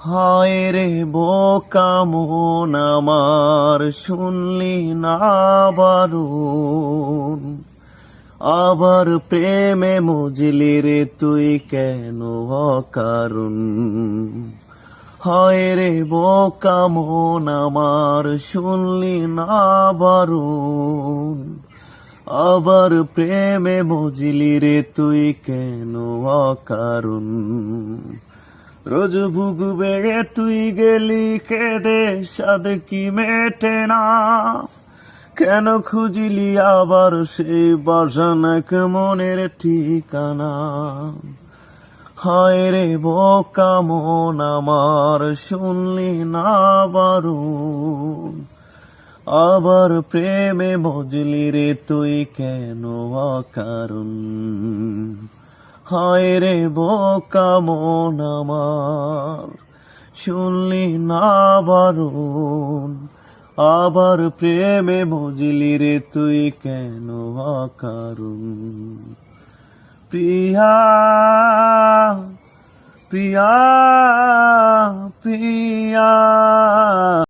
হায় রে বোকা মন আমার, শুনলি না বারণ, আবার প্রেমে মজলি রে তুই কেন অকারণ। হায় রে বোকা মন আমার, শুনলি না বারণ, আবার প্রেমে মজলি রে তুই কেন অকারণ। রোজ ভুগ বেড়ে তুই গেলি কেঁদে, সাদ কি মেটে না, কেন খুঁজলি আবার সেই বাসনাক মনের ঠিকানা। হায় রে বোকা মন আমার, শুনলি না বারণ, আবার প্রেমে মজলি রে তুই কেন অকারণ। হায় রে বোকা মন আমার, শুনলি না বারণ, আবার প্রেমে মজলি রে তুই কেন অকারণ। প্রিয়া প্রিয়া প্রিয়া।